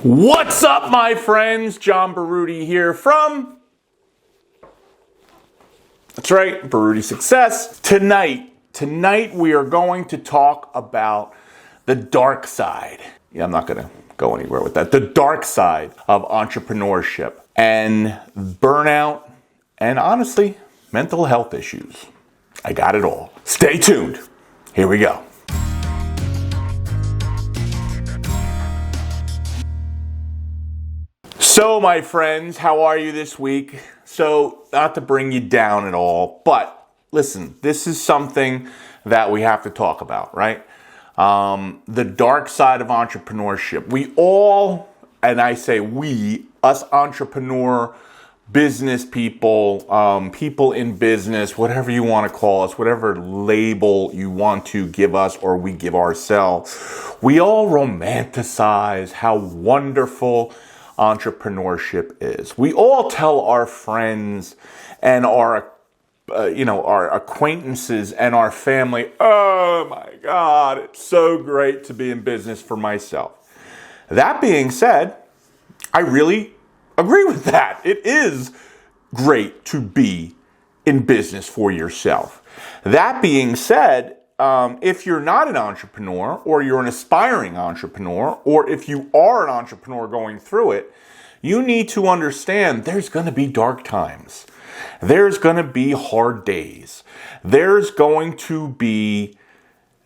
What's up, my friends? John Baruti here from, that's right, Baruti Success. Tonight we are going to talk about the dark side. Yeah, I'm not going to go anywhere with that. The dark side of entrepreneurship and burnout and honestly, mental health issues. I got it all. Stay tuned. Here we go. So, my friends, how are you this week? So, not to bring you down at all, but listen, this is something that we have to talk about, right? The dark side of entrepreneurship. We all, and I say we, us entrepreneur, business people, people in business, whatever you want to call us, whatever label you want to give us or we give ourselves, we all romanticize how wonderful entrepreneurship is. We all tell our friends and our acquaintances and our family, oh my God, it's so great to be in business for myself. That being said, I really agree with that. It is great to be in business for yourself. That being said, if you're not an entrepreneur or you're an aspiring entrepreneur, or if you are an entrepreneur going through it, you need to understand there's going to be dark times. There's going to be hard days. There's going to be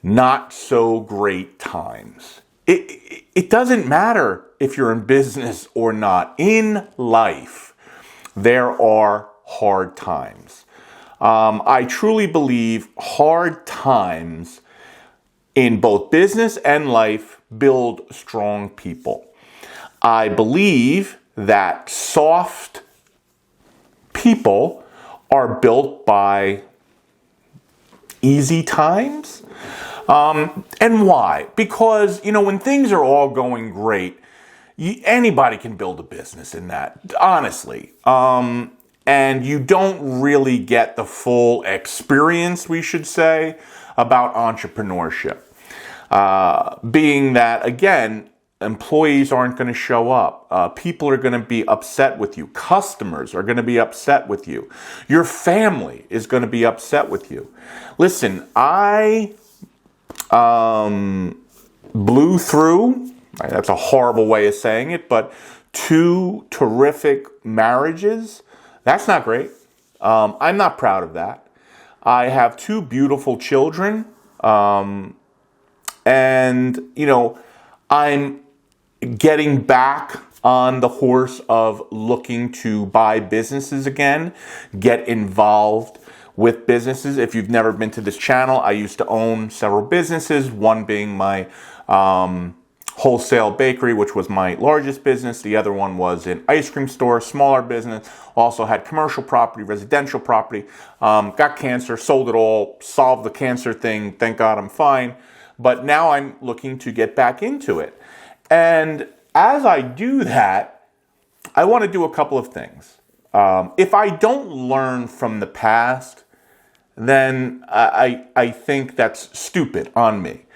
not so great times. It doesn't matter if you're in business or not. In life, there are hard times. I truly believe hard times in both business and life build strong people. I believe that soft people are built by easy times. And why? Because, when things are all going great, anybody can build a business in that, honestly. And you don't really get the full experience, we should say, about entrepreneurship. Being that, again, employees aren't going to show up. People are going to be upset with you. Customers are going to be upset with you. Your family is going to be upset with you. Listen, I blew through, that's a horrible way of saying it, but 2 terrific marriages. That's not great. I'm not proud of that. I have 2 beautiful children. And, I'm getting back on the horse of looking to buy businesses again, get involved with businesses. If you've never been to this channel, I used to own several businesses, one being my wholesale bakery, which was my largest business. The other one was an ice cream store, smaller business. Also had commercial property, residential property. Got cancer, sold it all, solved the cancer thing. Thank God I'm fine. But now I'm looking to get back into it. And as I do that, I want to do a couple of things. If I don't learn from the past, then I think that's stupid on me.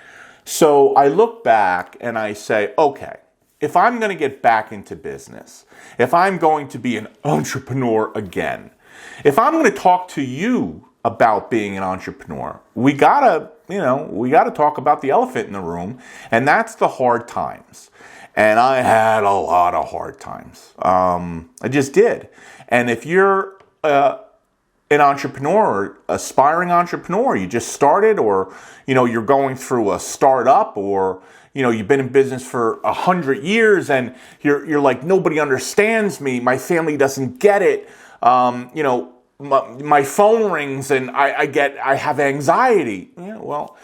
So I look back and I say, okay, if I'm going to get back into business, if I'm going to be an entrepreneur again, if I'm going to talk to you about being an entrepreneur, we gotta talk about the elephant in the room, and that's the hard times. And I had a lot of hard times. I just did. And if you're an entrepreneur, aspiring entrepreneur, you just started, or you're going through a startup, or you've been in business for 100 years and you're like, nobody understands me, my family doesn't get it, my phone rings and I have anxiety. Yeah, well,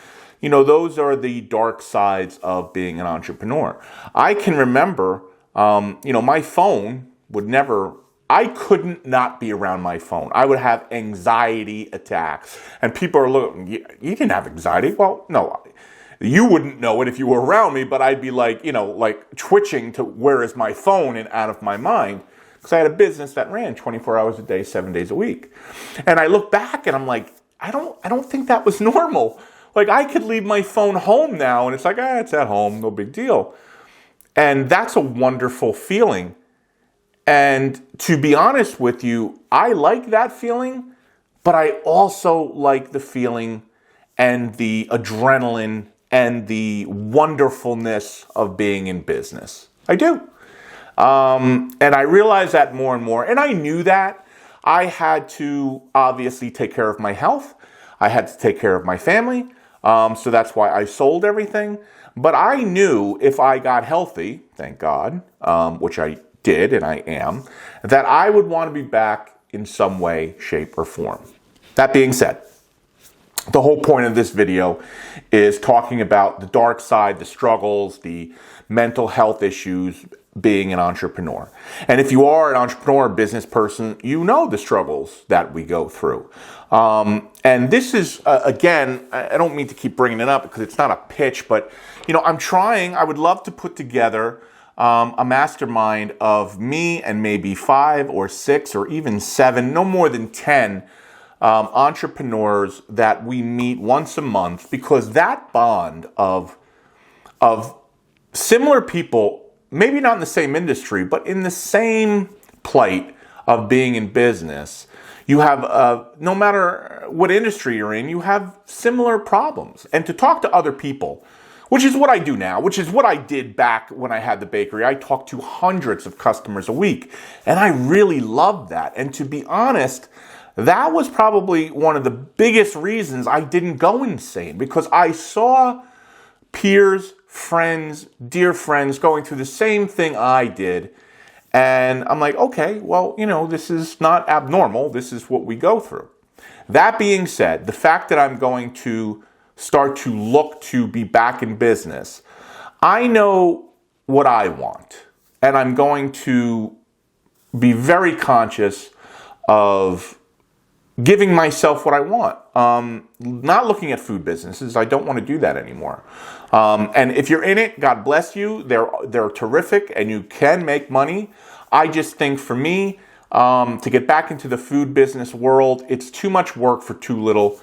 those are the dark sides of being an entrepreneur. I can remember, my phone would never, I couldn't not be around my phone. I would have anxiety attacks. And people are looking, you didn't have anxiety? Well, no, you wouldn't know it if you were around me, but I'd be like twitching to where is my phone and out of my mind. Because I had a business that ran 24 hours a day, 7 days a week. And I look back and I'm like, I don't think that was normal. Like, I could leave my phone home now and it's like, it's at home, no big deal. And that's a wonderful feeling. And to be honest with you, I like that feeling, but I also like the feeling and the adrenaline and the wonderfulness of being in business. I do. And I realize that more and more. And I knew that. I had to obviously take care of my health. I had to take care of my family. So that's why I sold everything. But I knew if I got healthy, thank God, which I did and I am, that I would want to be back in some way, shape, or form. That being said, the whole point of this video is talking about the dark side, the struggles, the mental health issues being an entrepreneur. And if you are an entrepreneur, a business person, you know the struggles that we go through. And this is, again, I don't mean to keep bringing it up because it's not a pitch, but, I would love to put together a mastermind of me and maybe 5 or 6 or even 7, no more than 10 entrepreneurs that we meet once a month, because that bond of similar people, maybe not in the same industry, but in the same plight of being in business, you have, no matter what industry you're in, you have similar problems. And to talk to other people, which is what I do now, which is what I did back when I had the bakery. I talked to hundreds of customers a week, and I really loved that. And to be honest, that was probably one of the biggest reasons I didn't go insane, because I saw peers, friends, dear friends going through the same thing I did. And I'm like, okay, well, this is not abnormal. This is what we go through. That being said, the fact that I'm going to start to look to be back in business, I know what I want. And I'm going to be very conscious of giving myself what I want. Not looking at food businesses. I don't want to do that anymore. And if you're in it, God bless you. They're terrific and you can make money. I just think for me, to get back into the food business world, it's too much work for too little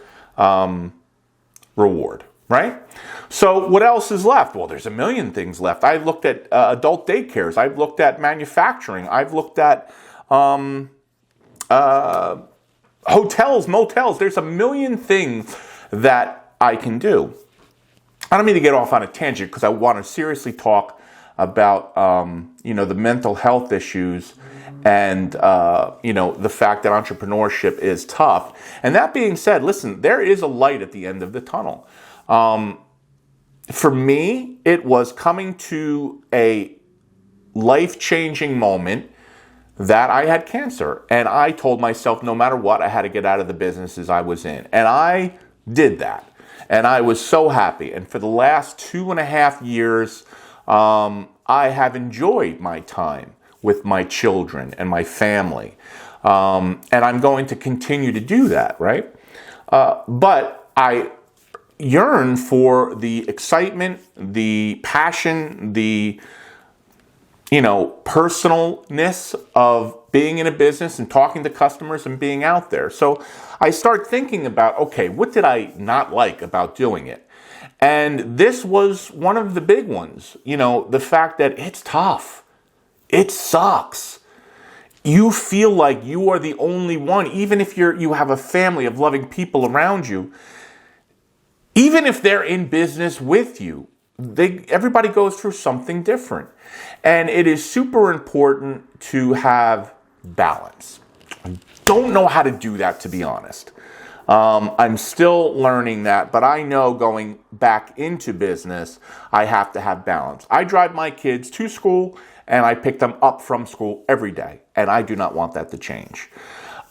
reward, right? So what else is left? Well, there's a million things left. I've looked at adult daycares. I've looked at manufacturing. I've looked at hotels, motels. There's a million things that I can do. I don't mean to get off on a tangent because I want to seriously talk about, the mental health issues and, the fact that entrepreneurship is tough. And that being said, listen, there is a light at the end of the tunnel. For me, it was coming to a life-changing moment that I had cancer. And I told myself no matter what, I had to get out of the businesses I was in. And I did that. And I was so happy. And for the last 2.5 years, I have enjoyed my time with my children and my family. And I'm going to continue to do that, right? But I yearn for the excitement, the passion, the personalness of being in a business and talking to customers and being out there. So I start thinking about, okay, what did I not like about doing it? And this was one of the big ones, the fact that it's tough. It sucks. You feel like you are the only one, even if you have a family of loving people around you, even if they're in business with you. Everybody goes through something different. And it is super important to have balance. I don't know how to do that, to be honest. I'm still learning that, but I know going back into business, I have to have balance. I drive my kids to school and I pick them up from school every day, and I do not want that to change.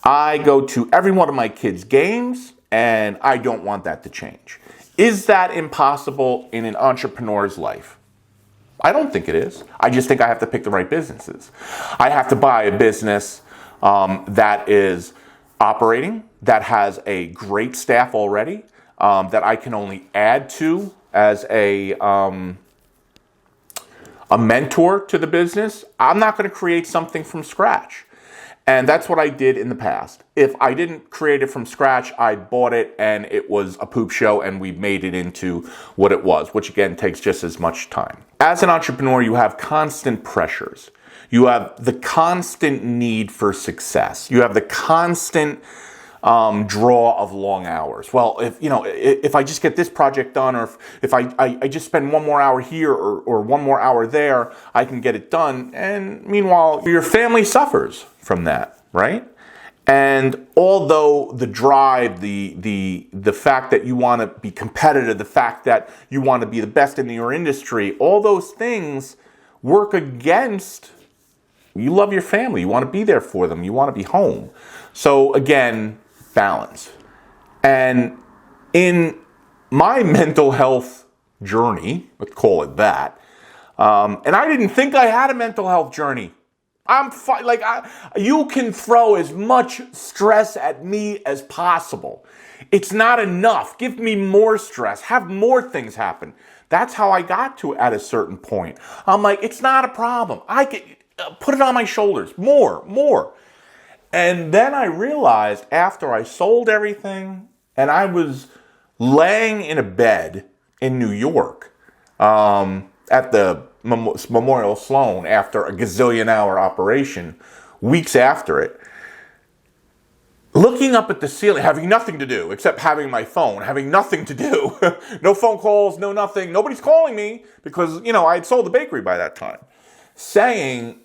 I go to every one of my kids' games, and I don't want that to change. Is that impossible in an entrepreneur's life? I don't think it is. I just think I have to pick the right businesses. I have to buy a business that is operating, that has a great staff already, that I can only add to as a mentor to the business. I'm not going to create something from scratch. And that's what I did in the past. If I didn't create it from scratch, I bought it and it was a poop show and we made it into what it was, which again takes just as much time. As an entrepreneur, you have constant pressures. You have the constant need for success. You have the constant draw of long hours. Well, if I just get this project done, or if I just spend one more hour here or one more hour there, I can get it done. And meanwhile, your family suffers from that, right? And although the drive, the fact that you want to be competitive, the fact that you want to be the best in your industry, all those things work against. You love your family. You want to be there for them. You want to be home. So again, balance. And in my mental health journey, let's call it that, and I didn't think I had a mental health journey. I'm fine. You can throw as much stress at me as possible. It's not enough. Give me more stress. Have more things happen. That's how I got to at a certain point. I'm like, it's not a problem. I can put it on my shoulders. More. And then I realized after I sold everything and I was laying in a bed in New York at the Memorial Sloan after a gazillion-hour operation, weeks after it, looking up at the ceiling, having nothing to do except having my phone, having nothing to do. No phone calls, no nothing. Nobody's calling me because, I had sold the bakery by that time. Saying,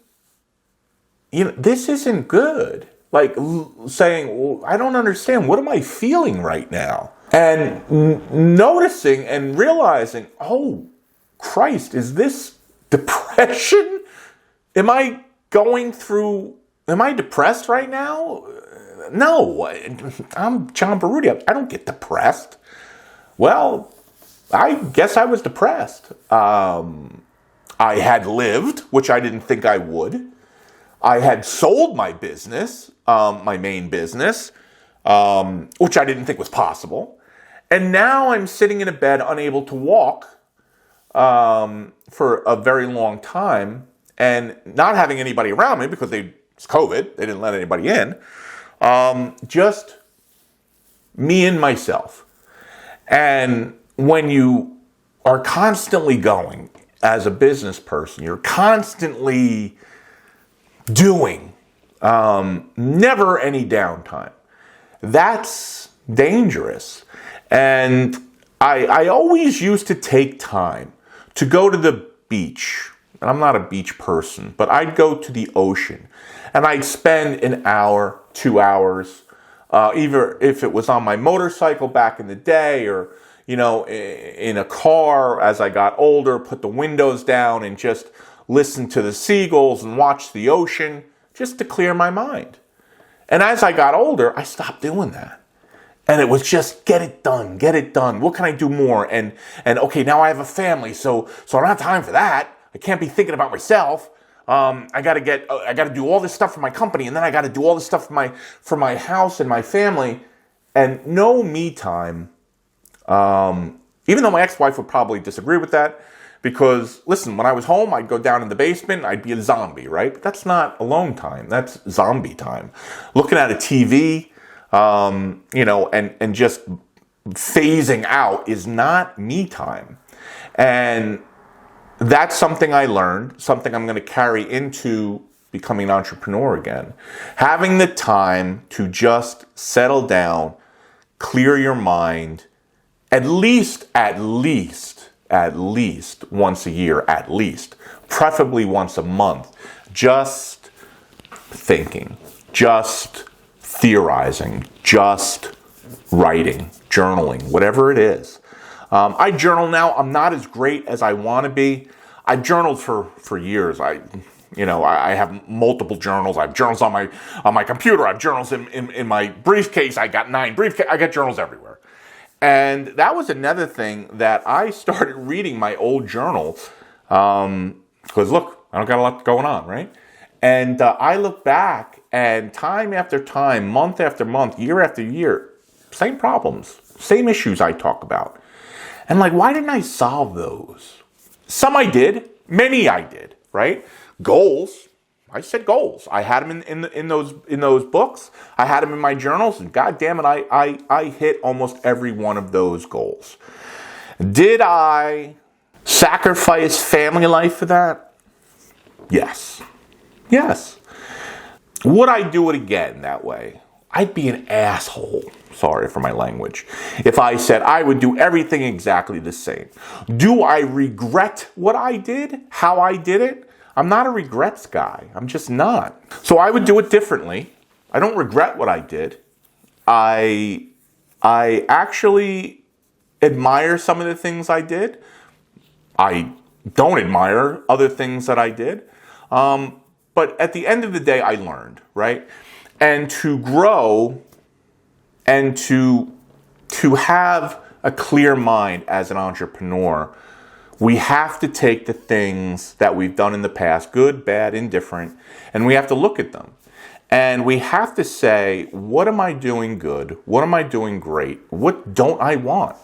this isn't good. Saying, well, I don't understand. What am I feeling right now? And noticing and realizing, oh, Christ, is this depression? Am I depressed right now? No, I'm John Baruti. I don't get depressed. Well, I guess I was depressed. I had lived, which I didn't think I would. I had sold my business, my main business, which I didn't think was possible. And now I'm sitting in a bed unable to walk for a very long time and not having anybody around me because it's COVID. They didn't let anybody in. Just me and myself. And when you are constantly going as a business person, you're constantly doing, never any downtime. That's dangerous. And I always used to take time to go to the beach. And I'm not a beach person, but I'd go to the ocean and I'd spend an hour, 2 hours, either if it was on my motorcycle back in the day or, in a car as I got older, put the windows down and just listen to the seagulls and watch the ocean just to clear my mind. And as I got older, I stopped doing that. And it was just get it done. What can I do more? And okay, now I have a family, so I don't have time for that. I can't be thinking about myself. I got to do all this stuff for my company, and then I got to do all this stuff for my house and my family, and no me time. Even though my ex-wife would probably disagree with that, because listen, when I was home, I'd go down in the basement, I'd be a zombie, right? But that's not alone time. That's zombie time. Looking at a TV, and just phasing out is not me time. And that's something I learned, something I'm going to carry into becoming an entrepreneur again. Having the time to just settle down, clear your mind, at least once a year, at least, preferably once a month, just thinking, just theorizing, just writing, journaling, whatever it is. I journal now. I'm not as great as I want to be. I've journaled for years. I have multiple journals. I have journals on my computer. I have journals in my briefcase. I got 9 briefcases. I got journals everywhere. And that was another thing that I started reading my old journal because look, I don't got a lot going on, right? And I look back and time after time, month after month, year after year, same problems, same issues I talk about. And why didn't I solve those? Some I did, many I did, right? Goals, I set goals. I had them in those books. I had them in my journals, and God damn it, I hit almost every one of those goals. Did I sacrifice family life for that? Yes. Yes. Would I do it again that way? I'd be an asshole. Sorry for my language. If I said I would do everything exactly the same. Do I regret what I did? How I did it? I'm not a regrets guy. I'm just not. So I would do it differently. I don't regret what I did. I actually admire some of the things I did. I don't admire other things that I did. But at the end of the day, I learned, right? And to grow and to have a clear mind as an entrepreneur, we have to take the things that we've done in the past, good, bad, indifferent, and we have to look at them. And we have to say, what am I doing good? What am I doing great? What don't I want?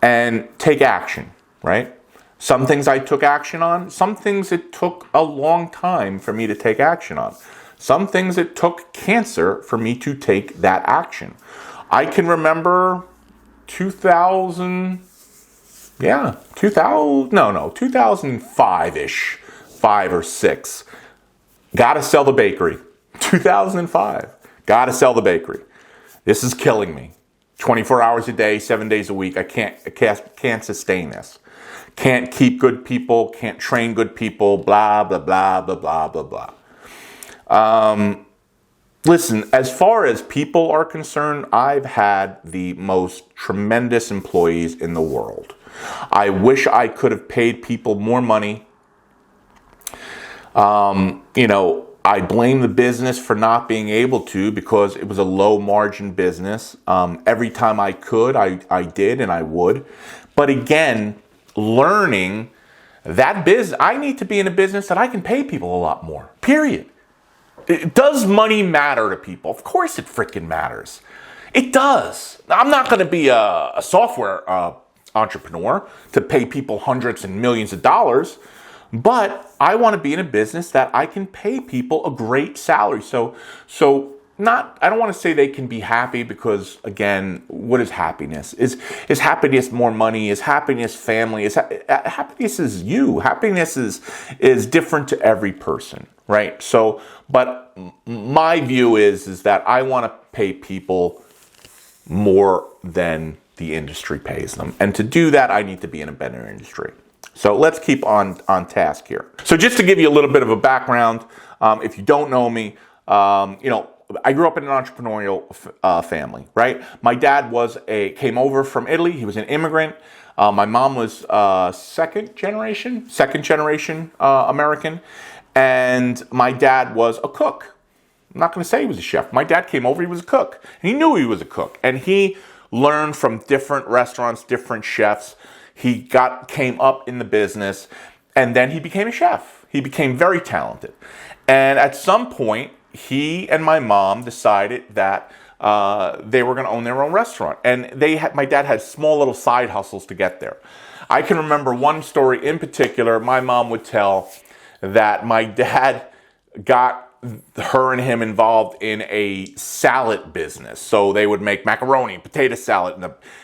And take action, right? Some things I took action on. Some things it took a long time for me to take action on. Some things it took cancer for me to take that action. I can remember 2005-ish, 5 or 6. Gotta sell the bakery. 2005. Gotta sell the bakery. This is killing me. 24 hours a day, 7 days a week. I can't sustain this. Can't keep good people, can't train good people, blah, blah, blah, blah, blah, blah, blah. Listen, as far as people are concerned, I've had the most tremendous employees in the world. I wish I could have paid people more money. I blame the business for not being able to because it was a low margin business. Every time I could, I did and I would. But again, learning that business, I need to be in a business that I can pay people a lot more, period. Does money matter to people? Of course it freaking matters. It does. I'm not going to be a software entrepreneur to pay people hundreds and millions of dollars, but I want to be in a business that I can pay people a great salary. So I don't want to say they can be happy because, again, what is happiness? Is happiness more money? Is happiness family? Happiness is you. Happiness is different to every person, right? So, but my view is that I want to pay people more than the industry pays them. And to do that, I need to be in a better industry. So let's keep on task here. So just to give you a little bit of a background, if you don't know me, I grew up in an entrepreneurial family, right? My dad came over from Italy. He was an immigrant. My mom was second generation American. And my dad was a cook. I'm not going to say he was a chef. My dad came over, he was a cook. And he knew he was a cook. And he learned from different restaurants, different chefs. He came up in the business. And then he became a chef. He became very talented. And at some point, he and my mom decided that they were going to own their own restaurant. And my dad had small little side hustles to get there. I can remember one story in particular my mom would tell that my dad got her and him involved in a salad business. So they would make macaroni and potato salad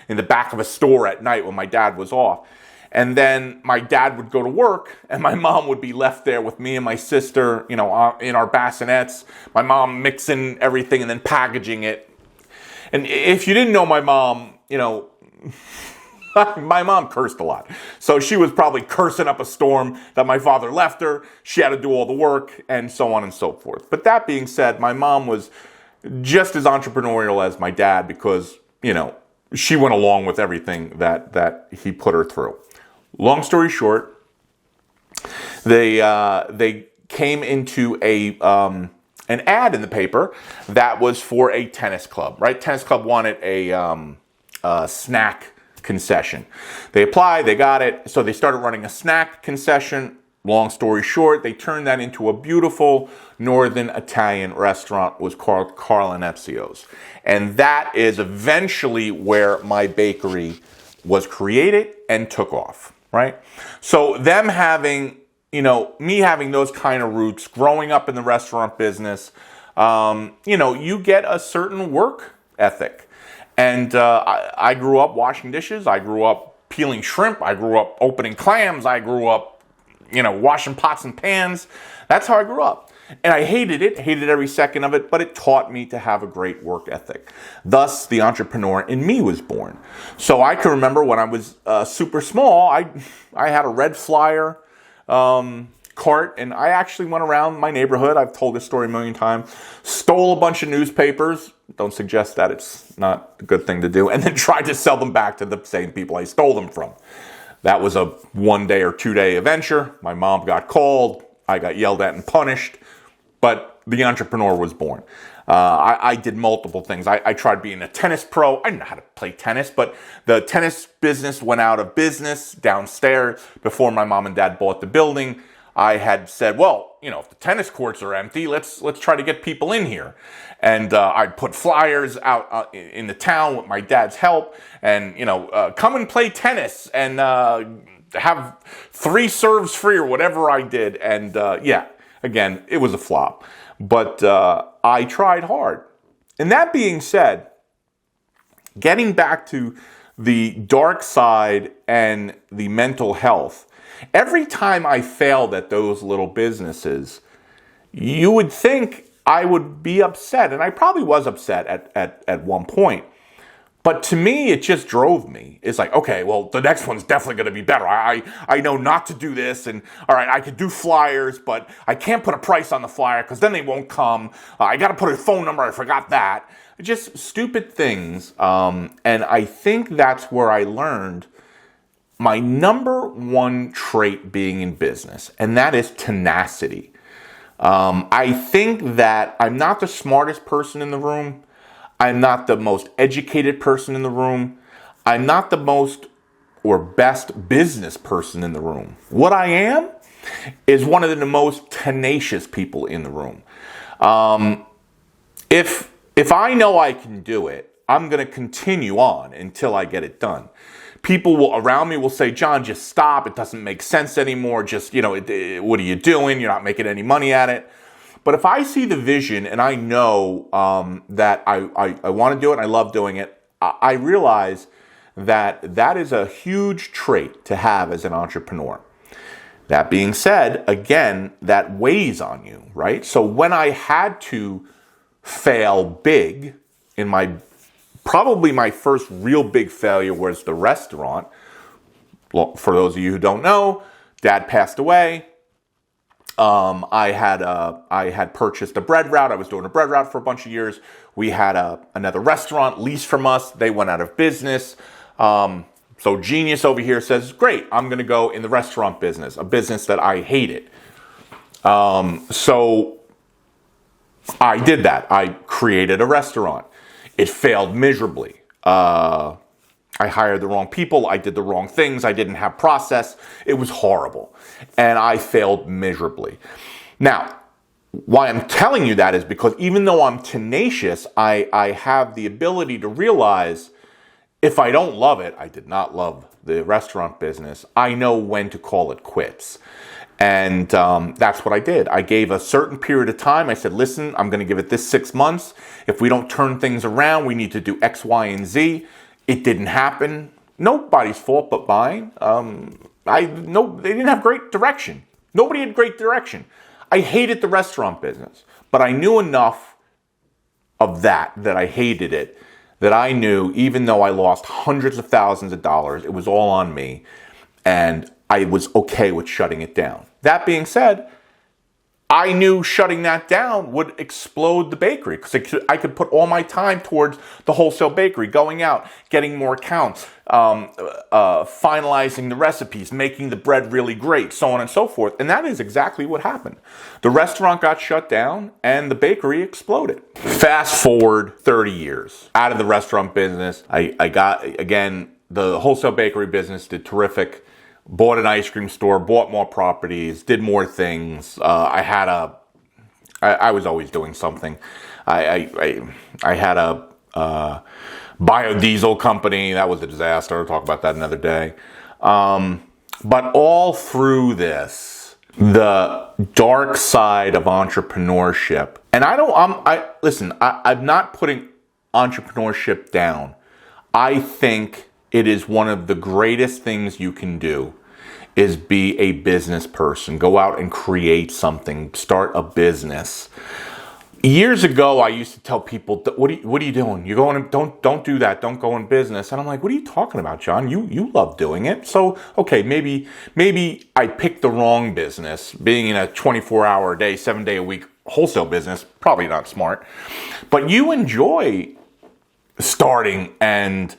in the back of a store at night when my dad was off. And then my dad would go to work and my mom would be left there with me and my sister, in our bassinets, my mom mixing everything and then packaging it. And if you didn't know my mom, my mom cursed a lot. So she was probably cursing up a storm that my father left her. She had to do all the work and so on and so forth. But that being said, my mom was just as entrepreneurial as my dad because, she went along with everything that he put her through. Long story short, they came into an ad in the paper that was for a tennis club, right? Tennis club wanted a snack concession. They applied, they got it, so they started running a snack concession. Long story short, they turned that into a beautiful northern Italian restaurant. It was called Carlo Nezzio's. And that is eventually where my bakery was created and took off, right? So them having, me having those kind of roots, growing up in the restaurant business, you get a certain work ethic. And I grew up washing dishes. I grew up peeling shrimp. I grew up opening clams. I grew up, washing pots and pans. That's how I grew up. And I hated every second of it, but it taught me to have a great work ethic. Thus, the entrepreneur in me was born. So I can remember when I was super small, I had a red flyer cart, and I actually went around my neighborhood. I've told this story a million times. Stole a bunch of newspapers. Don't suggest that, it's not a good thing to do. And then tried to sell them back to the same people I stole them from. That was a 1 day or 2 day adventure. My mom got called. I got yelled at and punished. But the entrepreneur was born. I did multiple things. I tried being a tennis pro. I didn't know how to play tennis, but the tennis business went out of business downstairs before my mom and dad bought the building. I had said, well, if the tennis courts are empty, let's try to get people in here. And I'd put flyers out in the town with my dad's help, and come and play tennis and have 3 serves free or whatever I did. And again, it was a flop, but I tried hard. And that being said, getting back to the dark side and the mental health, every time I failed at those little businesses, you would think I would be upset, and I probably was upset at one point. But to me, it just drove me. It's like, okay, well, the next one's definitely going to be better. I know not to do this, and all right, I could do flyers, but I can't put a price on the flyer because then they won't come. I got to put a phone number. I forgot that. Just stupid things. And I think that's where I learned my number one trait being in business, and that is tenacity. I think that I'm not the smartest person in the room. I'm not the most educated person in the room. I'm not the most or best business person in the room. What I am is one of the most tenacious people in the room. If I know I can do it, I'm going to continue on until I get it done. People around me will say, John, just stop. It doesn't make sense anymore. Just, what are you doing? You're not making any money at it. But if I see the vision and I know that I want to do it and I love doing it, I realize that is a huge trait to have as an entrepreneur. That being said, again, that weighs on you, right? So when I had to fail big in probably my first real big failure was the restaurant. Well, for those of you who don't know, Dad passed away. I had purchased a bread route. I was doing a bread route for a bunch of years. We had another restaurant leased from us. They went out of business. So genius over here says, great, I'm going to go in the restaurant business, a business that I hated. So I did that. I created a restaurant. It failed miserably. I hired the wrong people. I did the wrong things. I didn't have process. It was horrible. And I failed miserably. Now, why I'm telling you that is because even though I'm tenacious, I have the ability to realize if I don't love it, I did not love the restaurant business, I know when to call it quits. And that's what I did. I gave a certain period of time. I said, listen, I'm going to give it this 6 months. If we don't turn things around, we need to do X, Y, and Z. It didn't happen. Nobody's fault but mine. They didn't have great direction. Nobody had great direction. I hated the restaurant business, but I knew enough of that I hated it, that I knew even though I lost hundreds of thousands of dollars, it was all on me, and I was okay with shutting it down. That being said, I knew shutting that down would explode the bakery because I could put all my time towards the wholesale bakery, going out, getting more accounts, finalizing the recipes, making the bread really great, so on and so forth. And that is exactly what happened. The restaurant got shut down and the bakery exploded. Fast forward 30 years out of the restaurant business. I got, again, the wholesale bakery business did terrific. Bought an ice cream store, bought more properties, did more things. I was always doing something. I had a biodiesel company. That was a disaster. I'll talk about that another day. But all through this, the dark side of entrepreneurship. And I'm not putting entrepreneurship down. I think it is one of the greatest things you can do is be a business person. Go out and create something, start a business. Years ago, I used to tell people, "What are you doing? You're going to, don't do that. Don't go in business." And I'm like, "What are you talking about, John? You love doing it." So, okay, maybe I picked the wrong business. Being in a 24-hour a day, 7-day a week wholesale business, probably not smart. But you enjoy starting and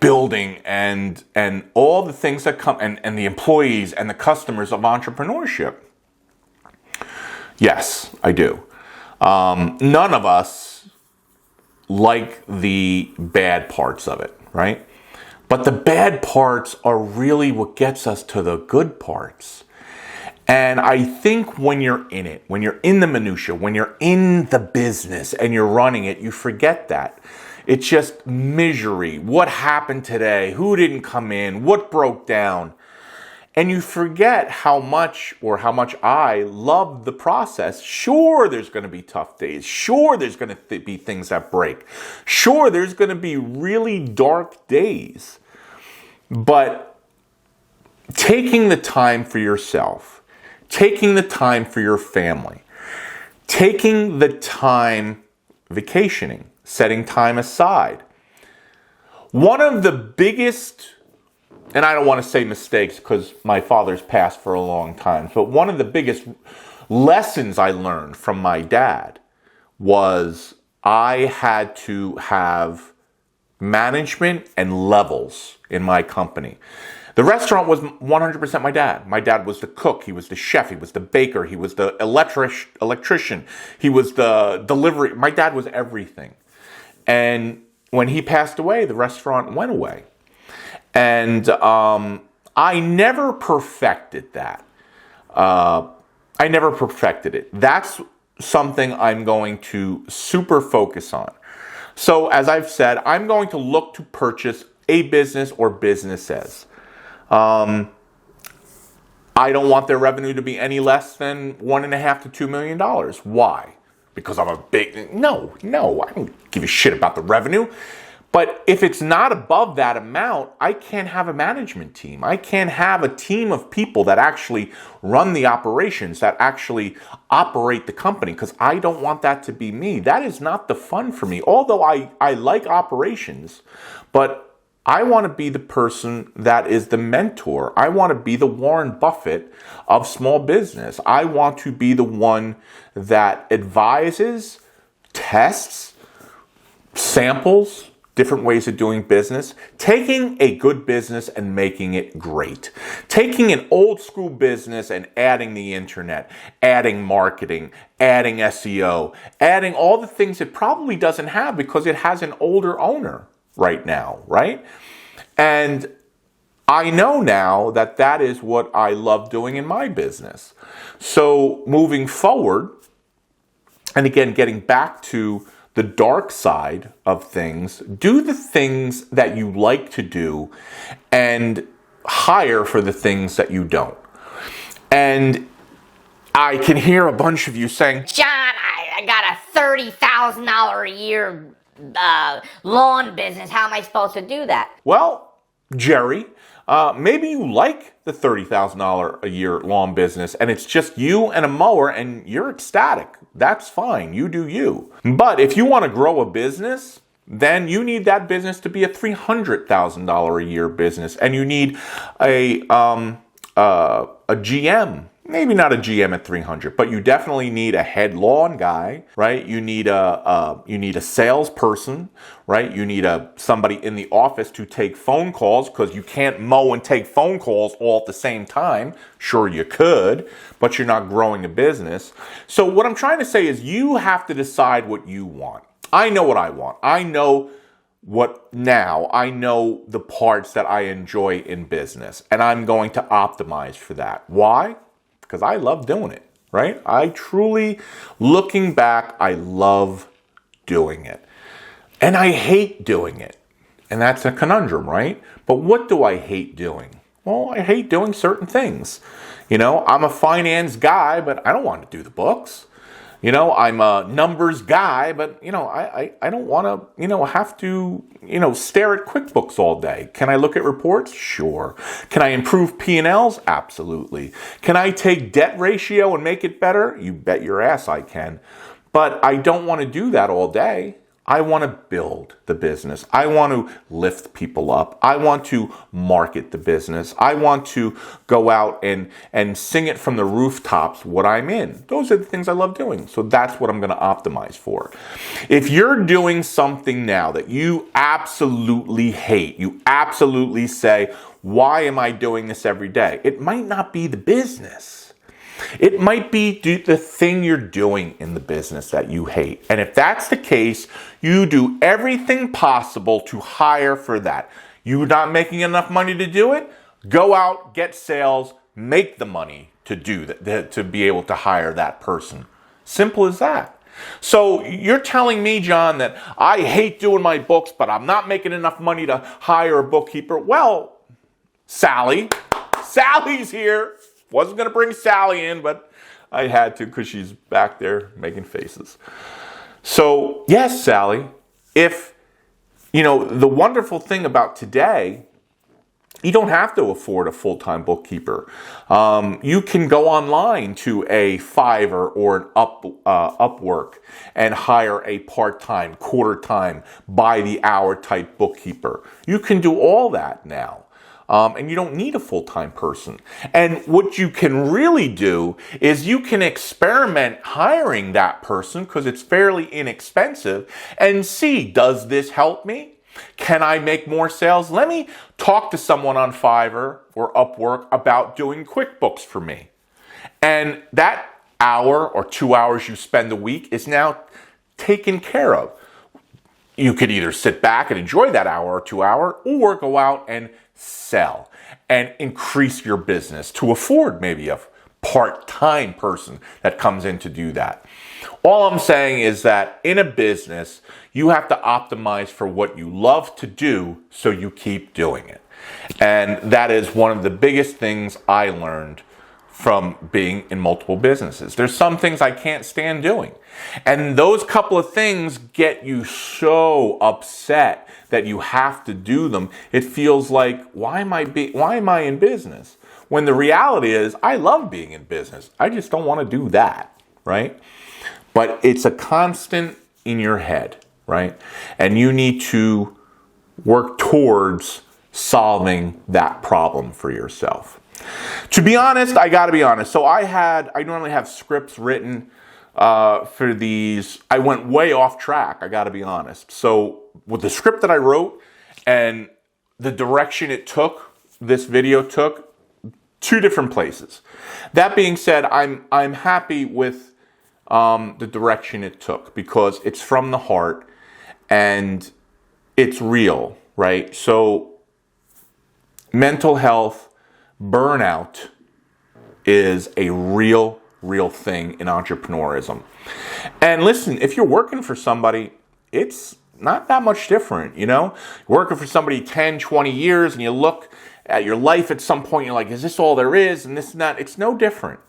building and all the things that come and the employees and the customers of entrepreneurship. Yes, I do. None of us like the bad parts of it, right? But the bad parts are really what gets us to the good parts. And I think when you're in it, when you're in the minutia, when you're in the business and you're running it, you forget that. It's just misery. What happened today? Who didn't come in? What broke down? And you forget how much I love the process. Sure, there's going to be tough days. Sure, there's going to be things that break. Sure, there's going to be really dark days. But taking the time for yourself, taking the time for your family, taking the time vacationing, setting time aside. One of the biggest, and I don't want to say mistakes because my father's passed for a long time, but one of the biggest lessons I learned from my dad was I had to have management and levels in my company. The restaurant was 100% my dad. My dad was the cook, he was the chef, he was the baker, he was the electrician, he was the delivery. My dad was everything. And when he passed away, the restaurant went away. And I never perfected that. I never perfected it. That's something I'm going to super focus on. So as I've said, I'm going to look to purchase a business or businesses. I don't want their revenue to be any less than $1.5 to $2 million. Why? Because I'm a big... No, I don't give a shit about the revenue. But if it's not above that amount, I can't have a management team. I can't have a team of people that actually run the operations, that actually operate the company, because I don't want that to be me. That is not the fun for me. Although I like operations, but I want to be the person that is the mentor. I want to be the Warren Buffett of small business. I want to be the one that advises, tests, samples, different ways of doing business, taking a good business and making it great. Taking an old school business and adding the internet, adding marketing, adding SEO, adding all the things it probably doesn't have because it has an older owner right now, right? And I know now that that is what I love doing in my business. So moving forward, and again, getting back to the dark side of things, do the things that you like to do and hire for the things that you don't. And I can hear a bunch of you saying, John, I got a $30,000 a year lawn business. How am I supposed to do that? Well, Jerry, maybe you like the $30,000 a year lawn business and it's just you and a mower and you're ecstatic. That's fine. You do you. But if you want to grow a business, then you need that business to be a $300,000 a year business, and you need a GM. Maybe not a GM at 300, but you definitely need a head lawn guy, right? You need a salesperson, right? You need somebody in the office to take phone calls, because you can't mow and take phone calls all at the same time. Sure, you could, but you're not growing a business. So what I'm trying to say is you have to decide what you want. I know what I want. I know the parts that I enjoy in business, and I'm going to optimize for that. Why? Because I love doing it, right? I truly, looking back, I love doing it. And I hate doing it. And that's a conundrum, right? But what do I hate doing? Well, I hate doing certain things. I'm a finance guy, but I don't want to do the books. I'm a numbers guy, but, I don't want to, have to, stare at QuickBooks all day. Can I look at reports? Sure. Can I improve P&Ls? Absolutely. Can I take debt ratio and make it better? You bet your ass I can. But I don't want to do that all day. I want to build the business. I want to lift people up. I want to market the business. I want to go out and sing it from the rooftops what I'm in. Those are the things I love doing. So that's what I'm going to optimize for. If you're doing something now that you absolutely hate, you absolutely say, why am I doing this every day? It might not be the business. It might be the thing you're doing in the business that you hate. And if that's the case, you do everything possible to hire for that. You're not making enough money to do it? Go out, get sales, make the money to do that, to be able to hire that person. Simple as that. So you're telling me, John, that I hate doing my books, but I'm not making enough money to hire a bookkeeper. Well, Sally's here. Wasn't going to bring Sally in, but I had to because she's back there making faces. So, yes, Sally, if, the wonderful thing about today, you don't have to afford a full-time bookkeeper. You can go online to a Fiverr or an Upwork and hire a part-time, quarter-time, by-the-hour type bookkeeper. You can do all that now. And you don't need a full-time person. And what you can really do is you can experiment hiring that person because it's fairly inexpensive and see, does this help me? Can I make more sales? Let me talk to someone on Fiverr or Upwork about doing QuickBooks for me. And that hour or 2 hours you spend a week is now taken care of. You could either sit back and enjoy that hour or 2 hour or go out and sell and increase your business to afford maybe a part-time person that comes in to do that. All I'm saying is that in a business, you have to optimize for what you love to do so you keep doing it. And that is one of the biggest things I learned from being in multiple businesses. There's some things I can't stand doing. And those couple of things get you so upset that you have to do them. It feels like, why am I in business? When the reality is, I love being in business. I just don't want to do that, right? But it's a constant in your head, right? And you need to work towards solving that problem for yourself. To be honest, I got to be honest. So I normally have scripts written for these. I went way off track, I got to be honest. So with the script that I wrote and the direction this video took, two different places. That being said, I'm happy with the direction it took because it's from the heart and it's real, right? So mental health, burnout is a real thing in entrepreneurism. And listen, if you're working for somebody, it's not that much different, Working for somebody 10, 20 years and you look at your life at some point, you're like, is this all there is? And this and that. It's no different.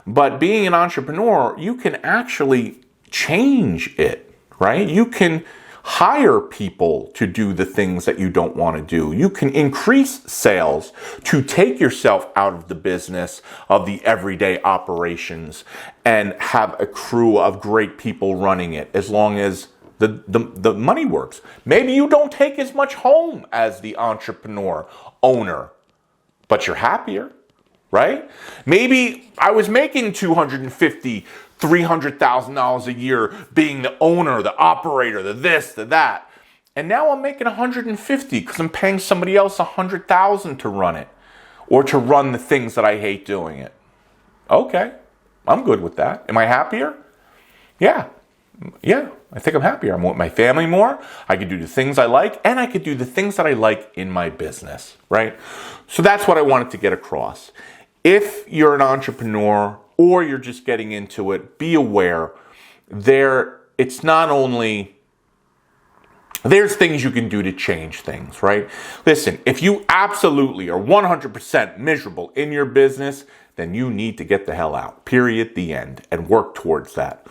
But being an entrepreneur, you can actually change it, right? You can hire people to do the things that you don't want to do. You can increase sales to take yourself out of the business of the everyday operations and have a crew of great people running it as long as the money works. Maybe you don't take as much home as the entrepreneur owner, but you're happier, right? Maybe I was making $250,000, $300,000 a year being the owner, the operator, the this, the that. And now I'm making $150,000 because I'm paying somebody else $100,000 to run it or to run the things that I hate doing it. Okay, I'm good with that. Am I happier? Yeah, I think I'm happier. I'm with my family more. I can do the things I like, and I could do the things that I like in my business, right? So that's what I wanted to get across. If you're an entrepreneur or you're just getting into it, be aware it's not only there's things you can do to change things, right? Listen, if you absolutely are 100% miserable in your business, then you need to get the hell out, period, the end, and work towards that.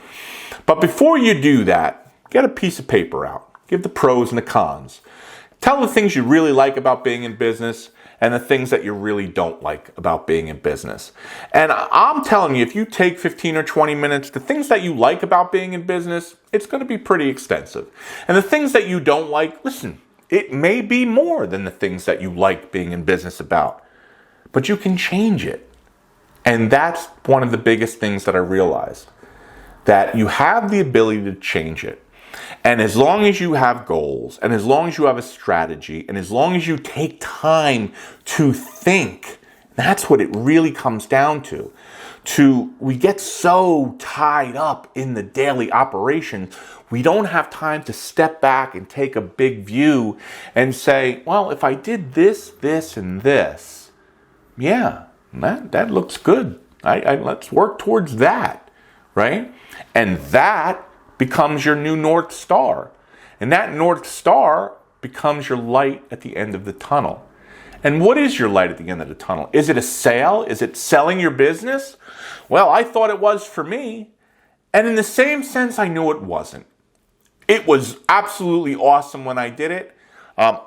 But before you do that, get a piece of paper out. Give the pros and the cons. Tell the things you really like about being in business and the things that you really don't like about being in business. And I'm telling you, if you take 15 or 20 minutes, the things that you like about being in business, it's going to be pretty extensive. And the things that you don't like, listen, it may be more than the things that you like being in business about, but you can change it. And that's one of the biggest things that I realized, that you have the ability to change it. And as long as you have goals, and as long as you have a strategy, and as long as you take time to think, that's what it really comes down to. We get so tied up in the daily operation, we don't have time to step back and take a big view and say, well, if I did this, this, and this, yeah, that looks good. Let's work towards that, right? And that becomes your new North Star. And that North Star becomes your light at the end of the tunnel. And what is your light at the end of the tunnel? Is it a sale? Is it selling your business? Well, I thought it was for me. And in the same sense, I knew it wasn't. It was absolutely awesome when I did it. I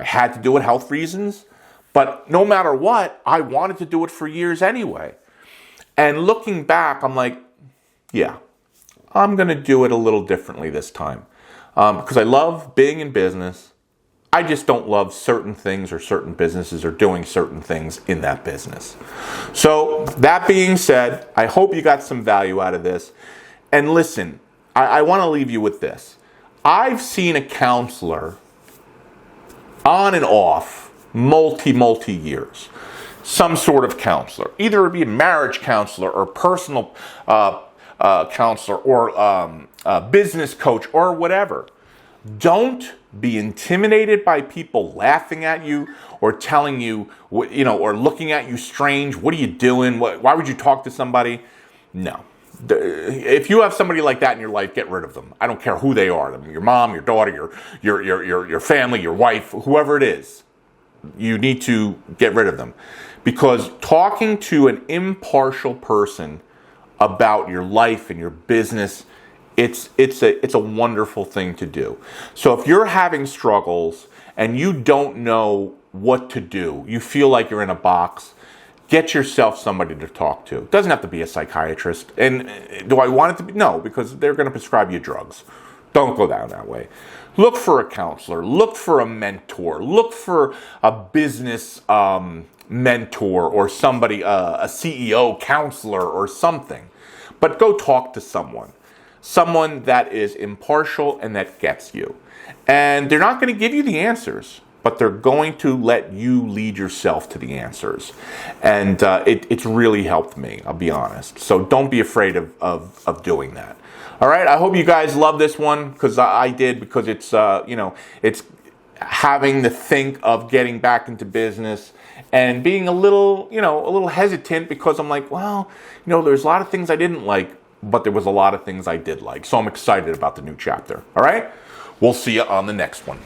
had to do it, health reasons. But no matter what, I wanted to do it for years anyway. And looking back, I'm like, yeah, I'm going to do it a little differently this time. Because I love being in business. I just don't love certain things or certain businesses or doing certain things in that business. So that being said, I hope you got some value out of this. And listen, I want to leave you with this. I've seen a counselor on and off multi years. Some sort of counselor. Either it be a marriage counselor or personal counselor or a business coach or whatever. Don't be intimidated by people laughing at you or telling you, or looking at you strange. What are you doing? Why would you talk to somebody? No. If you have somebody like that in your life, get rid of them. I don't care who they are. Your mom, your daughter, your family, your wife, whoever it is. You need to get rid of them. Because talking to an impartial person about your life and your business, it's a wonderful thing to do. So if you're having struggles and you don't know what to do, you feel like you're in a box, get yourself somebody to talk to. It doesn't have to be a psychiatrist. And do I want it to be? No, because they're going to prescribe you drugs. Don't go down that way. Look for a counselor. Look for a mentor. Look for a business mentor or somebody, a CEO counselor or something. But go talk to someone that is impartial and that gets you. And they're not going to give you the answers, but they're going to let you lead yourself to the answers. And it's really helped me, I'll be honest. So don't be afraid of doing that. All right, I hope you guys love this one, because I did, because it's, it's having to think of getting back into business and being a little hesitant, because I'm like, well, there's a lot of things I didn't like, but there was a lot of things I did like. So I'm excited about the new chapter. All right, we'll see you on the next one.